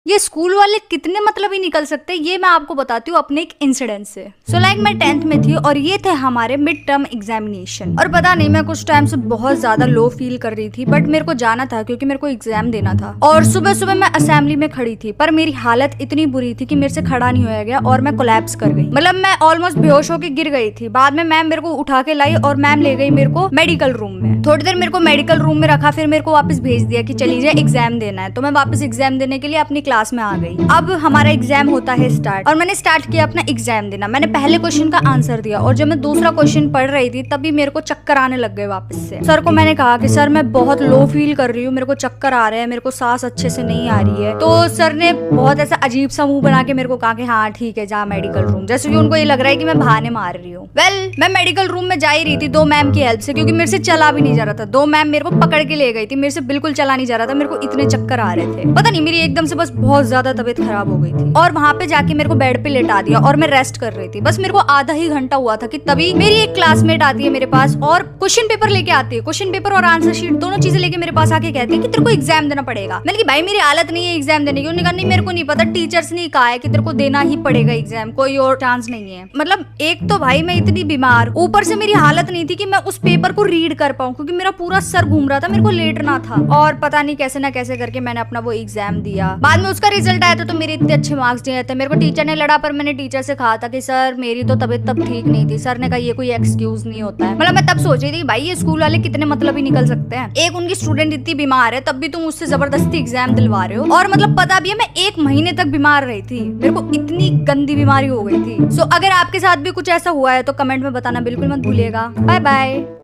ये स्कूल वाले कितने मतलब ही निकल सकते हैं, ये मैं आपको बताती हूँ अपने एक इंसिडेंट से। सो लाइक मैं 10th में थी और ये थे हमारे मिड टर्म एग्जामिनेशन। और पता नहीं मैं कुछ टाइम से बहुत ज्यादा लो फील कर रही थी, बट मेरे को जाना था क्योंकि मेरे को एग्जाम देना था। और सुबह सुबह मैं असेंबली में खड़ी थी, पर मेरी हालत इतनी बुरी थी कि मेरे से खड़ा नहीं होया गया और मैं कोलैप्स कर गई। मतलब मैं ऑलमोस्ट बेहोश होकर गिर गई थी। बाद में मैम मेरे को उठा के लाई और मैम ले गई मेरे को मेडिकल रूम में। थोड़ी देर मेरे को मेडिकल रूम में रखा, फिर मेरे को वापस भेज दिया कि चली जाए एग्जाम देना है। तो मैं वापस एग्जाम देने के लिए अपनी क्लास में आ गई। अब हमारा एग्जाम होता है स्टार्ट और मैंने स्टार्ट किया अपना एग्जाम देना। मैंने पहले क्वेश्चन का आंसर दिया और जब मैं दूसरा क्वेश्चन पढ़ रही थी तभी मेरे को चक्कर आने लग गए वापस से। सर को मैंने कहा कि सर मैं बहुत लो फील कर रही हूँ, मेरे को चक्कर आ रहे हैं, मेरे को सांस अच्छे से नहीं आ रही है। तो सर ने बहुत ऐसा अजीब सा मुंह बना के मेरे को कहा कि हाँ ठीक है जा मेडिकल रूम, जैसे कि उनको ये लग रहा है कि मैं बहाने मार रही हूँ। मैं मेडिकल रूम में जा ही रही थी दो मैम की हेल्प से, क्योंकि मेरे से चला भी नहीं जा रहा था। दो मैम मेरे को पकड़ के ले गई थी, मेरे से बिल्कुल चला नहीं जा रहा था, मेरे को इतने चक्कर आ रहे थे। पता नहीं मेरी एकदम से बस बहुत ज्यादा तबीयत खराब हो गई थी और वहां पे जाके मेरे को बेड पे लेटा दिया और मैं रेस्ट कर रही थी। बस मेरे को आधा ही घंटा हुआ था कि तभी मेरी एक क्लासमेट आती है मेरे पास और क्वेश्चन पेपर लेके आती है। क्वेश्चन पेपर और आंसर शीट दोनों चीजें लेके मेरे पास आके कहती है कि तेरे को एग्जाम देना पड़ेगा। मैंने कहा भाई मेरी हालत नहीं है एग्जाम देने की। उन्होंने कहा नहीं मेरे को नहीं पता, टीचर्स ने कहा है कि तेरे को देना ही पड़ेगा एग्जाम, कोई और चांस नहीं है। मतलब एक तो भाई मैं इतनी बीमार, ऊपर से मेरी हालत नहीं थी कि मैं उस पेपर को रीड कर पाऊं, क्योंकि मेरा पूरा सर घूम रहा था, मेरे को लेटना था। और पता नहीं कैसे ना कैसे करके मैंने अपना वो एग्जाम दिया। बाद में उसका रिजल्ट आया तो मेरे इतने अच्छे मार्क्स दिए थे। मेरे को टीचर ने लड़ा, पर मैंने टीचर से कहा था कि सर मेरी तो तबीयत तब ठीक नहीं थी। सर ने कहा ये कोई एक्सक्यूज नहीं होता है। मतलब मैं तब सोच रही थी भाई ये स्कूल वाले कितने मतलब ही निकल सकते हैं। एक उनकी स्टूडेंट इतनी बीमार है तब भी तुम उससे जबरदस्ती एग्जाम दिलवा रहे हो। और मतलब पता भी है मैं 1 महीने तक बीमार रही थी, मेरे को इतनी गंदी बीमारी हो गई थी। सो अगर आपके साथ भी कुछ ऐसा हुआ है तो कमेंट में बताना बिल्कुल मत भूलिएगा। Bye bye.